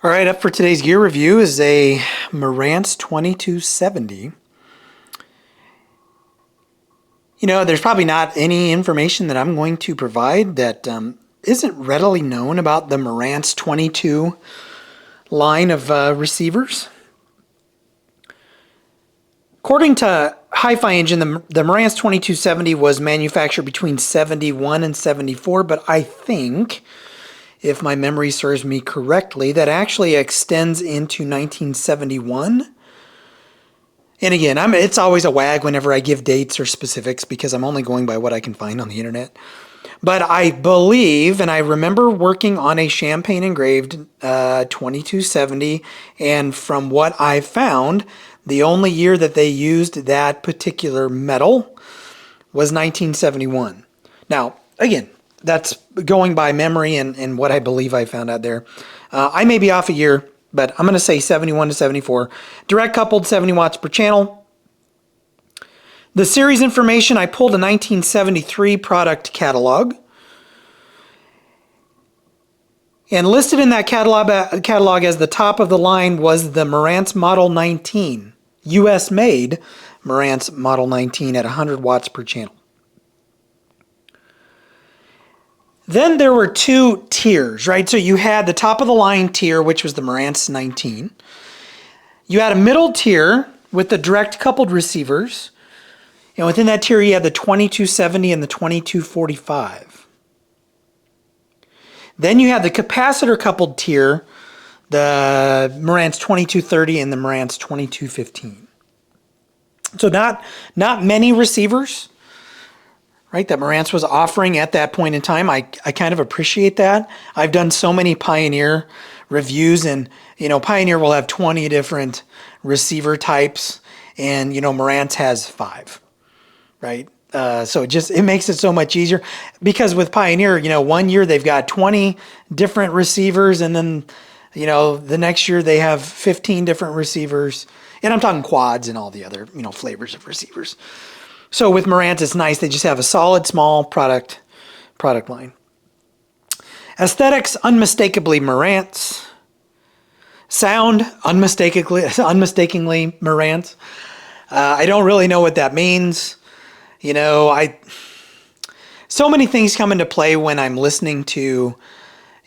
All right, up for today's gear review is a Marantz 2270. You know, there's probably not any information that I'm going to provide that isn't readily known about the Marantz 22 line of receivers. According to Hi-Fi Engine, the Marantz 2270 was manufactured between 71 and 74, but I think, if my memory serves me correctly, that actually extends into 1971. And again, it's always a wag whenever I give dates or specifics because I'm only going by what I can find on the internet. But I believe, and I remember working on a champagne engraved 2270, and from what I found, the only year that they used that particular metal was 1971. Now, again, that's going by memory and what I believe I found out there. I may be off a year, but I'm going to say 71 to 74. Direct coupled 70 watts per channel. The series information, I pulled a 1973 product catalog. And listed in that catalog as the top of the line was the Marantz Model 19. US made Marantz Model 19 at 100 watts per channel. Then there were two tiers, right? So you had the top of the line tier, which was the Marantz 19. You had a middle tier with the direct coupled receivers. And within that tier, you had the 2270 and the 2245. Then you had the capacitor coupled tier, the Marantz 2230 and the Marantz 2215. So not many receivers, right, that Marantz was offering at that point in time. I kind of appreciate that. I've done so many Pioneer reviews, and Pioneer will have 20 different receiver types, and Marantz has 5, right? So it makes it so much easier because with Pioneer, one year they've got 20 different receivers, and then the next year they have 15 different receivers, and I'm talking quads and all the other flavors of receivers. So with Marantz, it's nice. They just have a solid, small product line. Aesthetics, unmistakably Marantz. Sound, unmistakably Marantz. I don't really know what that means. So many things come into play when I'm listening to,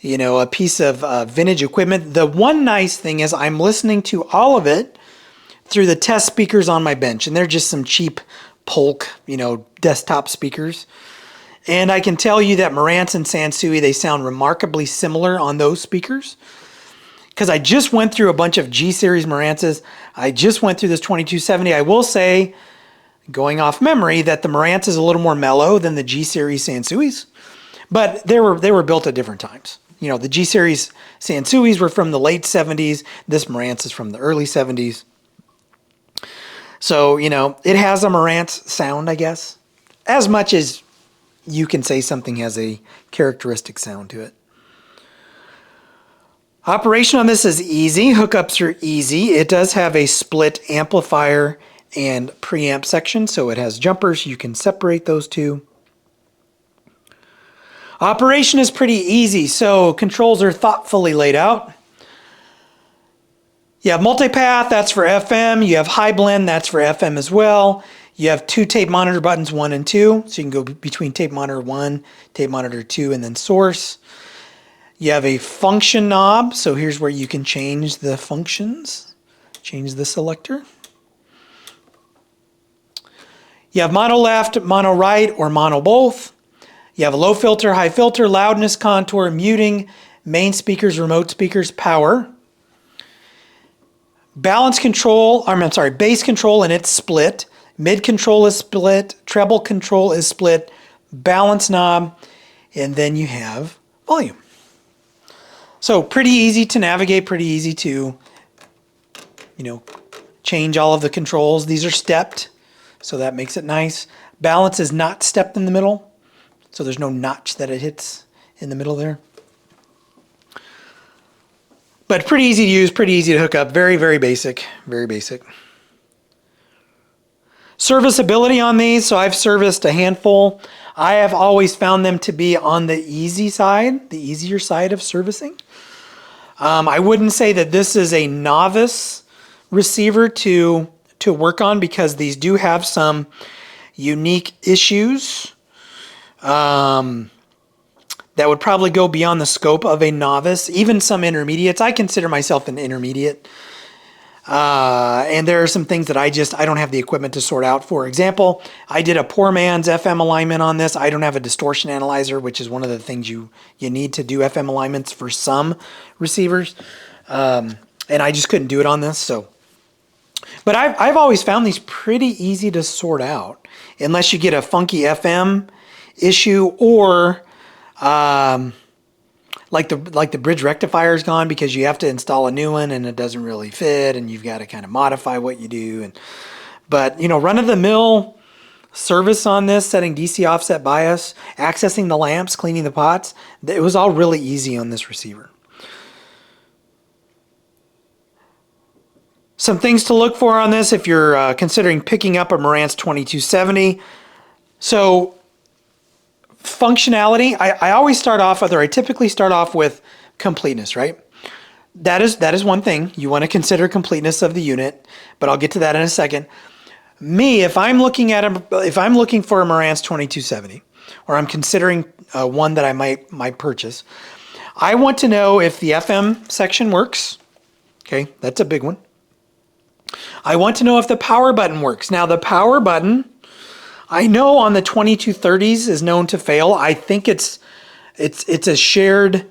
a piece of vintage equipment. The one nice thing is I'm listening to all of it through the test speakers on my bench, and they're just some cheap Polk, desktop speakers. And I can tell you that Marantz and Sansui, they sound remarkably similar on those speakers. Because I just went through a bunch of G-Series Marantzes. I just went through this 2270. I will say, going off memory, that the Marantz is a little more mellow than the G-Series Sansuis. But they were built at different times. The G-Series Sansuis were from the late 70s. This Marantz is from the early 70s. So, it has a Marantz sound, I guess. As much as you can say something has a characteristic sound to it. Operation on this is easy. Hookups are easy. It does have a split amplifier and preamp section, so it has jumpers. You can separate those two. Operation is pretty easy, so controls are thoughtfully laid out. You have multipath, that's for FM. You have high blend, that's for FM as well. You have 2 tape monitor buttons, 1 and 2. So you can go between tape monitor 1, tape monitor 2, and then source. You have a function knob. So here's where you can change the functions. Change the selector. You have mono left, mono right, or mono both. You have a low filter, high filter, loudness, contour, muting, main speakers, remote speakers, power. Bass control, and it's split. Mid control is split. Treble control is split. Balance knob. And then you have volume. So pretty easy to navigate, pretty easy to, change all of the controls. These are stepped, so that makes it nice. Balance is not stepped in the middle, so there's no notch that it hits in the middle there. But pretty easy to use, pretty easy to hook up. Very, very basic. Very basic. Serviceability on these. So I've serviced a handful. I have always found them to be on the easy side, the easier side of servicing. I wouldn't say that this is a novice receiver to work on because these do have some unique issues that would probably go beyond the scope of a novice. Even some intermediates. I consider myself an intermediate. And there are some things that I don't have the equipment to sort out. For example, I did a poor man's FM alignment on this. I don't have a distortion analyzer, which is one of the things you need to do FM alignments for some receivers. And I just couldn't do it on this. So, but I've always found these pretty easy to sort out unless you get a funky FM issue or like the bridge rectifier is gone because you have to install a new one and it doesn't really fit and you've got to kind of modify what you do. But run-of-the-mill service on this, setting DC offset bias, accessing the lamps, cleaning the pots, it was all really easy on this receiver. Some things to look for on this if you're considering picking up a Marantz 2270. So functionality, I always start off with, or I typically start off with completeness, right? That is one thing. You want to consider completeness of the unit, but I'll get to that in a second. Me, if I'm looking for a Marantz 2270, or I'm considering one that I might purchase, I want to know if the FM section works. Okay, that's a big one. I want to know if the power button works. Now, the power button, I know on the 2230s is known to fail. I think it's a shared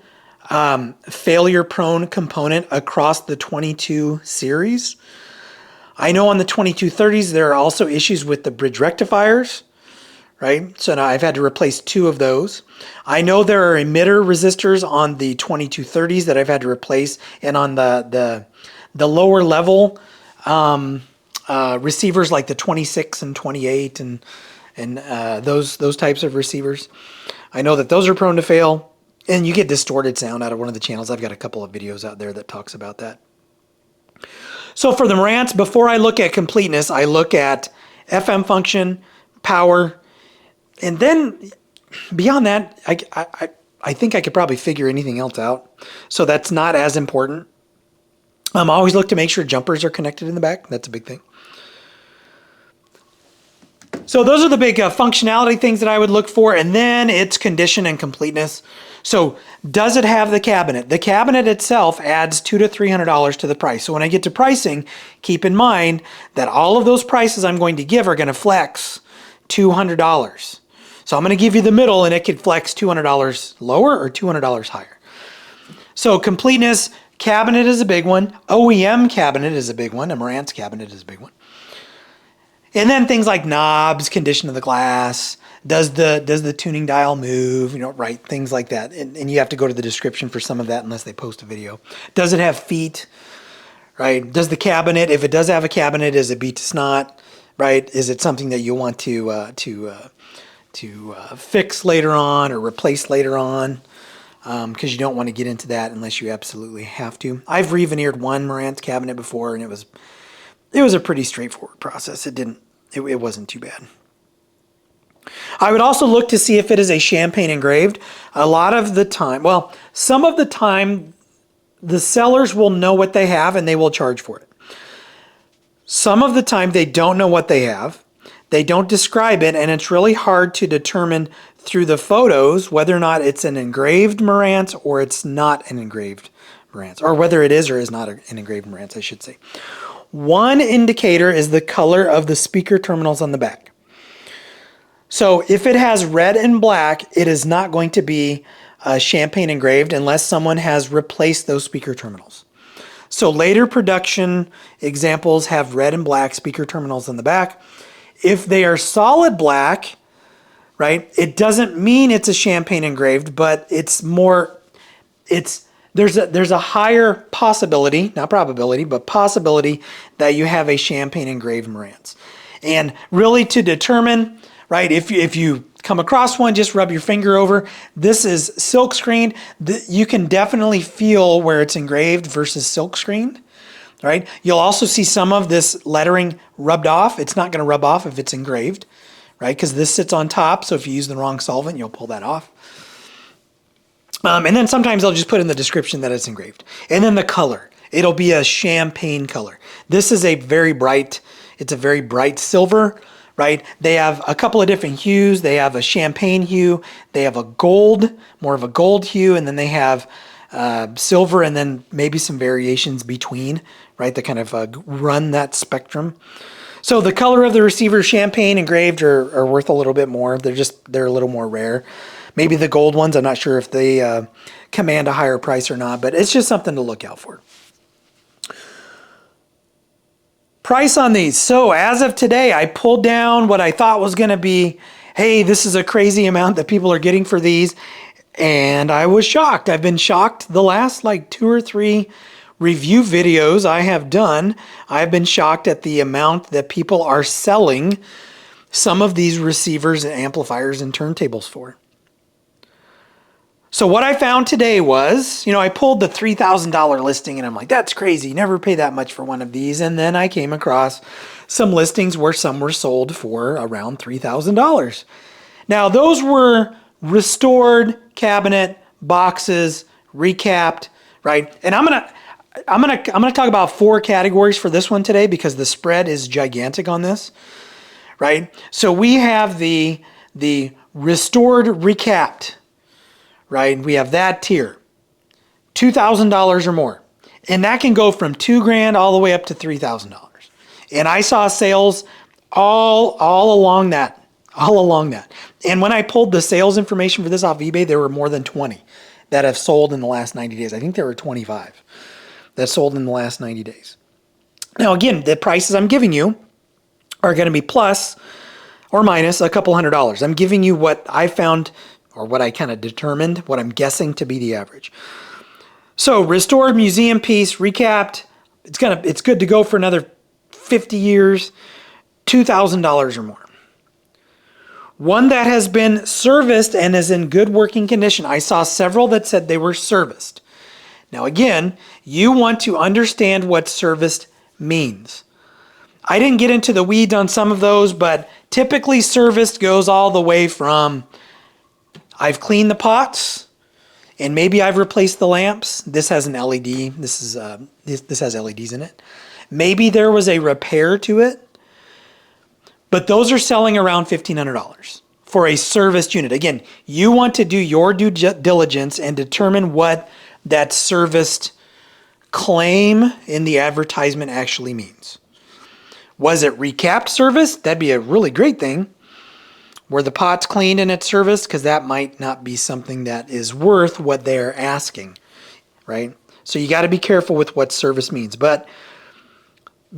failure-prone component across the 22 series. I know on the 2230s there are also issues with the bridge rectifiers, right? So now I've had to replace 2 of those. I know there are emitter resistors on the 2230s that I've had to replace, and on the lower level receivers like the 26 and 28 and those types of receivers. I know that those are prone to fail, and you get distorted sound out of one of the channels. I've got a couple of videos out there that talks about that. So for the Marantz, before I look at completeness, I look at FM function, power, and then beyond that, I think I could probably figure anything else out. So that's not as important. I always look to make sure jumpers are connected in the back. That's a big thing. So those are the big functionality things that I would look for, and then it's condition and completeness. So does it have the cabinet? The cabinet itself adds $200 to $300 to the price. So when I get to pricing, keep in mind that all of those prices I'm going to give are going to flex $200. So I'm going to give you the middle, and it could flex $200 lower or $200 higher. So completeness, cabinet is a big one. OEM cabinet is a big one. A Marantz cabinet is a big one. And then things like knobs, condition of the glass, does the tuning dial move, right, things like that. And you have to go to the description for some of that unless they post a video. Does it have feet, right? Does the cabinet, if it does have a cabinet, is it beat to snot, right? Is it something that you want to fix later on or replace later on? Because you don't want to get into that unless you absolutely have to. I've re-veneered one Marantz cabinet before, and it was a pretty straightforward process. It wasn't too bad. I would also look to see if it is a champagne engraved. A lot of the time, well, some of the time, the sellers will know what they have and they will charge for it. Some of the time, they don't know what they have. They don't describe it, and it's really hard to determine through the photos whether or not it's an engraved Marantz or it's not an engraved Marantz, or whether it is or is not an engraved Marantz, I should say. One indicator is the color of the speaker terminals on the back. So if it has red and black, it is not going to be champagne engraved unless someone has replaced those speaker terminals. So later production examples have red and black speaker terminals on the back. If they are solid black, right, it doesn't mean it's a champagne engraved, but there's a higher possibility, not probability, but possibility that you have a champagne engraved Marantz. And really to determine, right, if you come across one, just rub your finger over. This is silk screened. You can definitely feel where it's engraved versus silk screened, right? You'll also see some of this lettering rubbed off. It's not going to rub off if it's engraved, right? Because this sits on top, so if you use the wrong solvent, you'll pull that off. And then sometimes I'll just put in the description that it's engraved. And then the color. It'll be a champagne color. This is a very bright, it's a very bright silver, right? They have a couple of different hues. They have a champagne hue. They have a gold, more of a gold hue. And then they have silver and then maybe some variations between, right? That kind of run that spectrum. So the color of the receiver, champagne engraved, are worth a little bit more. They're a little more rare. Maybe the gold ones, I'm not sure if they command a higher price or not, but it's just something to look out for. Price on these. So as of today, I pulled down what I thought was going to be, hey, this is a crazy amount that people are getting for these. And I was shocked. I've been shocked the last like 2 or 3 review videos I have done. I've been shocked at the amount that people are selling some of these receivers and amplifiers and turntables for. So what I found today was, I pulled the $3,000 listing and I'm like, that's crazy. Never pay that much for one of these. And then I came across some listings where some were sold for around $3,000. Now those were restored cabinet boxes, recapped, right? And I'm gonna talk about 4 categories for this one today because the spread is gigantic on this, right? So we have the restored recapped, right? We have that tier, $2,000 or more. And that can go from $2,000 all the way up to $3,000. And I saw sales all along that. And when I pulled the sales information for this off eBay, there were more than 20 that have sold in the last 90 days. I think there were 25 that sold in the last 90 days. Now, again, the prices I'm giving you are going to be plus or minus a couple $100. I'm giving you what I found or what I kind of determined, what I'm guessing to be the average. So restored museum piece, recapped, it's good to go for another 50 years, $2,000 or more. One that has been serviced and is in good working condition. I saw several that said they were serviced. Now again, you want to understand what serviced means. I didn't get into the weeds on some of those, but typically serviced goes all the way from I've cleaned the pots and maybe I've replaced the lamps. This has an LED. This has LEDs in it. Maybe there was a repair to it. But those are selling around $1,500 for a serviced unit. Again, you want to do your due diligence and determine what that serviced claim in the advertisement actually means. Was it recapped service? That'd be a really great thing. Were the pots cleaned and it's serviced? Because that might not be something that is worth what they're asking, right? So you got to be careful with what service means. But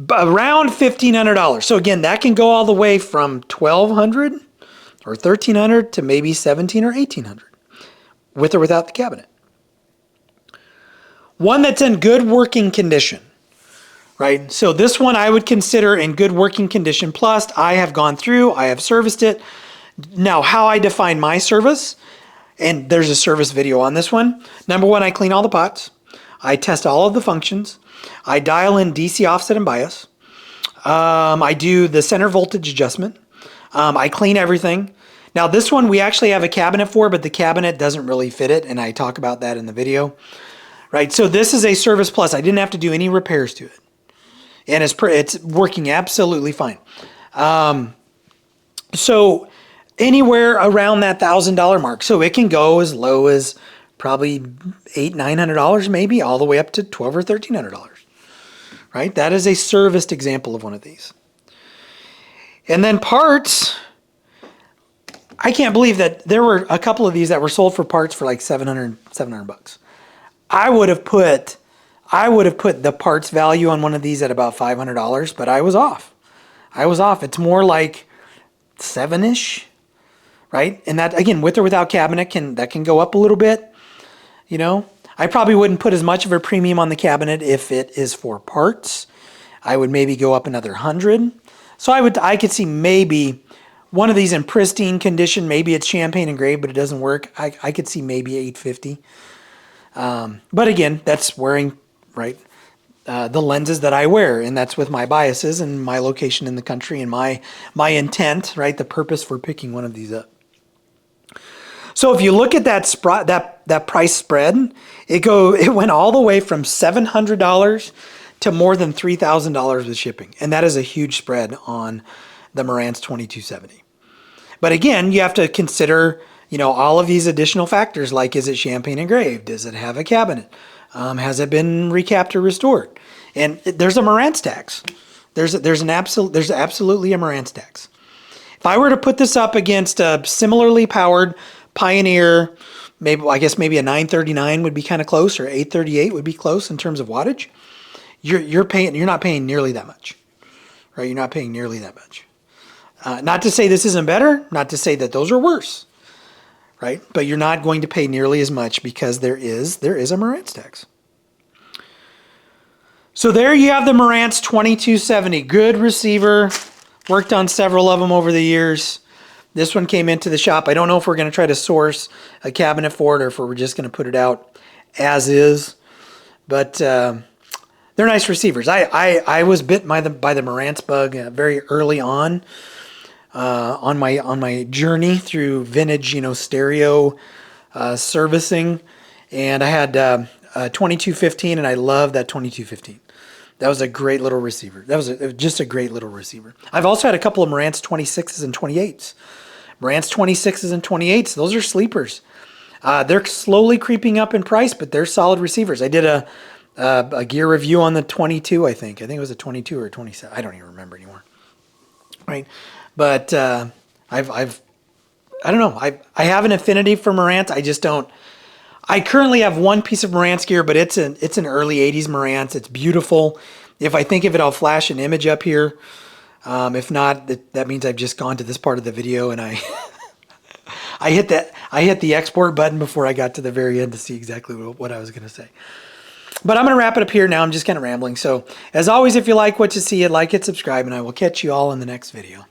around $1,500. So again, that can go all the way from $1,200 or $1,300 to maybe $1,700 or $1,800, with or without the cabinet. One that's in good working condition, right? So this one I would consider in good working condition. Plus, I have gone through, I have serviced it. Now, how I define my service, and there's a service video on this one. Number one, I clean all the pots. I test all of the functions. I dial in DC offset and bias. I do the center voltage adjustment. I clean everything. Now this one we actually have a cabinet for, but the cabinet doesn't really fit it, and I talk about that in the video. Right, so this is a service plus. I didn't have to do any repairs to it. And it's working absolutely fine. So anywhere around that $1,000 mark. So it can go as low as probably $800-900 maybe, all the way up to $1,200 or $1,300. Right? That is a serviced example of one of these. And then parts, I can't believe that there were a couple of these that were sold for parts for like $700 bucks. I would have put the parts value on one of these at about $500, but I was off. It's more like 7-ish, right? And that, again, with or without cabinet, that can go up a little bit. You know, I probably wouldn't put as much of a premium on the cabinet if it is for parts. I would maybe go up another 100. So I could see maybe one of these in pristine condition. Maybe it's champagne engraved, but it doesn't work. I could see maybe $850. But again, that's wearing, right, the lenses that I wear, and that's with my biases and my location in the country and my intent, right, the purpose for picking one of these up. So if you look at that price spread, it went all the way from $700 to more than $3,000 with shipping, and that is a huge spread on the Marantz 2270. But again, you have to consider, all of these additional factors, like is it champagne engraved? Does it have a cabinet? Has it been recapped or restored? And there's a Marantz tax. There's absolutely a Marantz tax. If I were to put this up against a similarly powered Pioneer, maybe a 939 would be kind of close, or 838 would be close in terms of wattage. You're not paying nearly that much, right? You're not paying nearly that much. Not to say this isn't better, not to say that those are worse, right? But you're not going to pay nearly as much because there is a Marantz tax. So there you have the Marantz 2270. Good receiver. Worked on several of them over the years. This one came into the shop. I don't know if we're going to try to source a cabinet for it or if we're just going to put it out as is. But they're nice receivers. I was bit by the Marantz bug very early on my journey through vintage, stereo servicing, and I had a 2215, and I love that 2215. That was a great little receiver. It was just a great little receiver. I've also had a couple of Marantz 26s and 28s. Marantz 26s and 28s, those are sleepers. They're slowly creeping up in price, but they're solid receivers. I did a gear review on the 22, I think. I think it was a 22 or a 27. I don't even remember anymore. Right? But I don't know. I have an affinity for Marantz. I just don't. I currently have one piece of Marantz gear, but it's an early 80s Marantz. It's beautiful. If I think of it, I'll flash an image up here. If not, that means I've just gone to this part of the video and I hit the export button before I got to the very end to see exactly what I was going to say. But I'm going to wrap it up here now. I'm just kind of rambling. So as always, if you like what you see, like it, subscribe, and I will catch you all in the next video.